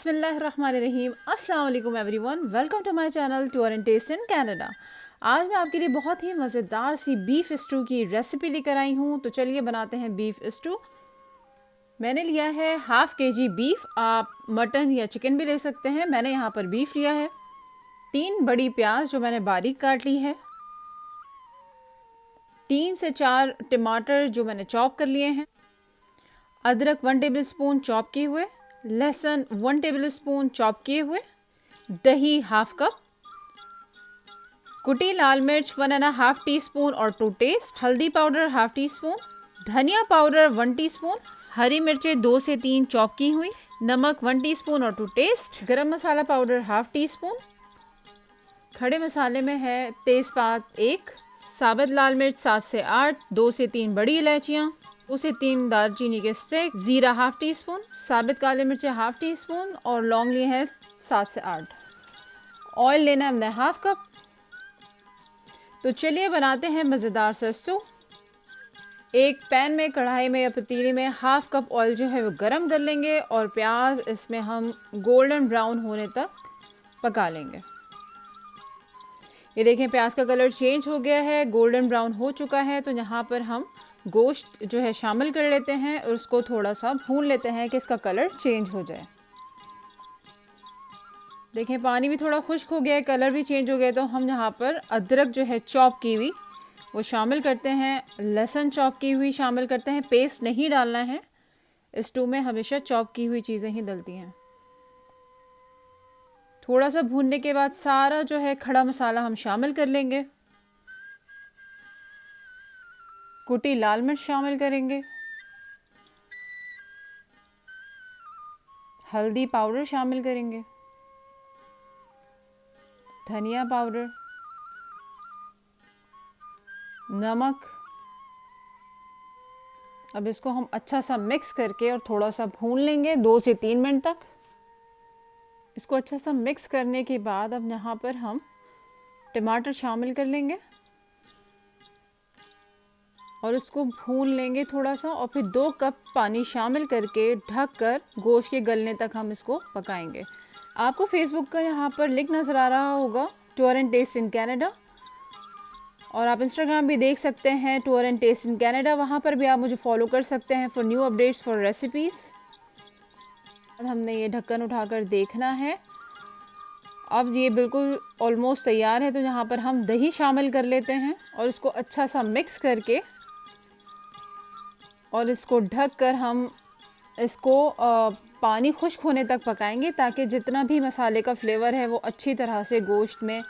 बिस्मिल्लाहिर्रहमानिर्रहीम। अस्सलाम वालेकुम everyone, welcome to my channel tour and taste in Canada. आज मैं आपके लिए बहुत ही मज़ेदार सी बीफ स्टू की रेसिपी लेकर आई हूँ। तो चलिए बनाते हैं बीफ स्टू। मैंने लिया है हाफ़ kg बीफ, आप मटन या चिकन भी ले सकते हैं। मैंने यहाँ पर बीफ लिया है। 3 बड़ी प्याज जो मैंने बारीक काट ली है। 3 से 4 टमाटर जो मैंने चॉप कर लिए हैं। अदरक 1 टेबल स्पून चॉप किए हुए। लहसुन 1 टेबल स्पून चॉप किए हुए। दही हाफ कप। कुटी लाल मिर्च 1.5 टीस्पून और टू टेस्ट। हल्दी पाउडर हाफ टी स्पून। धनिया पाउडर 1 टीस्पून। हरी मिर्चें 2 से 3 चॉप की हुई। नमक 1 टीस्पून और टू टेस्ट। गरम मसाला पाउडर हाफ टी स्पून। खड़े मसाले में है तेज़पात 1, साबुत लाल मिर्च 7 से 8, 2 से 3 बड़ी इलायचियाँ, 2 से 3 दालचीनी के स्टिक, ज़ीरा हाफ टी स्पून, साबित काले मिर्चें हाफ टी स्पून और लौंग लिए हैं 7 से 8। ऑयल लेना है हमने हाफ कप। तो चलिए बनाते हैं मज़ेदार सा स्टू। एक पैन में, कढ़ाई में या पतीले में हाफ कप ऑयल जो है वो गरम कर लेंगे और प्याज इसमें हम गोल्डन ब्राउन होने तक पका लेंगे। ये देखें प्याज का कलर चेंज हो गया है, गोल्डन ब्राउन हो चुका है। तो यहाँ पर हम गोश्त जो है शामिल कर लेते हैं और उसको थोड़ा सा भून लेते हैं कि इसका कलर चेंज हो जाए। देखें पानी भी थोड़ा खुश्क हो गया है, कलर भी चेंज हो गया। तो हम यहाँ पर अदरक जो है चॉप की हुई वो शामिल करते हैं। लहसुन चॉप की हुई शामिल करते हैं। पेस्ट नहीं डालना है, स्टू में हमेशा चॉप की हुई चीज़ें ही डलती हैं। थोड़ा सा भूनने के बाद सारा जो है खड़ा मसाला हम शामिल कर लेंगे। कुटी लाल मिर्च शामिल करेंगे। हल्दी पाउडर शामिल करेंगे। धनिया पाउडर, नमक। अब इसको हम अच्छा सा मिक्स करके और थोड़ा सा भून लेंगे 2 से 3 मिनट तक। इसको अच्छा सा मिक्स करने के बाद अब यहाँ पर हम टमाटर शामिल कर लेंगे और उसको भून लेंगे थोड़ा सा और फिर 2 कप पानी शामिल करके ढक कर गोश्त के गलने तक हम इसको पकाएंगे। आपको फेसबुक का यहाँ पर लिंक नज़र आ रहा होगा, tour and taste in Canada, और आप इंस्टाग्राम भी देख सकते हैं tour and taste in Canada. वहाँ पर भी आप मुझे फॉलो कर सकते हैं for new updates for recipes. हमने ये ढक्कन उठाकर देखना है। अब ये बिल्कुल ऑलमोस्ट तैयार है। तो यहाँ पर हम दही शामिल कर लेते हैं और इसको अच्छा सा मिक्स करके और इसको ढक कर हम इसको पानी खुश्क होने तक पकाएंगे ताकि जितना भी मसाले का फ्लेवर है वो अच्छी तरह से गोश्त में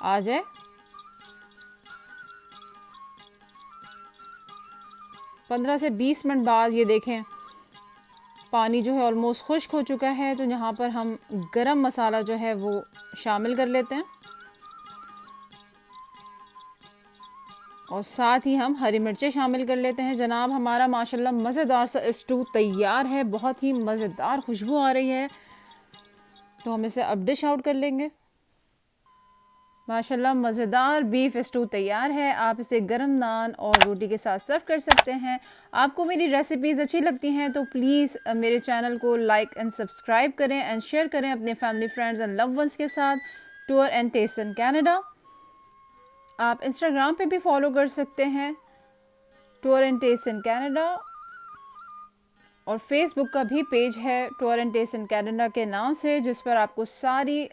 आ जाए। 15 से 20 मिनट बाद ये देखें पानी जो है ऑलमोस्ट खुश्क हो चुका है। तो यहाँ पर हम गरम मसाला जो है वो शामिल कर लेते हैं और साथ ही हम हरी मिर्चें शामिल कर लेते हैं। जनाब हमारा माशाल्लाह मज़ेदार सा स्टू तैयार है। बहुत ही मज़ेदार खुशबू आ रही है। तो हम इसे अब डिश आउट कर लेंगे। माशाल्लाह मज़ेदार बीफ स्टू तैयार है। आप इसे गरम नान और रोटी के साथ सर्व कर सकते हैं। आपको मेरी रेसिपीज़ अच्छी लगती हैं तो प्लीज़ मेरे चैनल को लाइक एंड सब्सक्राइब करें एंड शेयर करें अपने family, friends and love ones के साथ। Tour and taste in Canada. आप इंस्टाग्राम पे भी फॉलो कर सकते हैं tour and taste in Canada, और फेसबुक का भी पेज है tour and taste in Canada के नाम से, जिस पर आपको सारी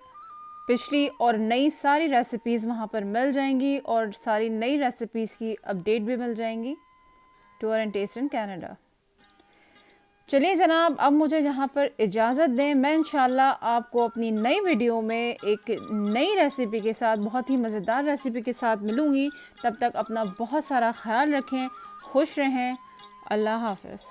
पिछली और नई सारी रेसिपीज़ वहाँ पर मिल जाएंगी और सारी नई रेसिपीज़ की अपडेट भी मिल जाएंगी। Tour and taste in Canada. चलिए जनाब अब मुझे यहाँ पर इजाज़त दें। मैं इंशाल्लाह आपको अपनी नई वीडियो में एक नई रेसिपी के साथ, बहुत ही मज़ेदार रेसिपी के साथ मिलूँगी। तब तक अपना बहुत सारा ख्याल रखें, खुश रहें। अल्लाह हाफ़िज़।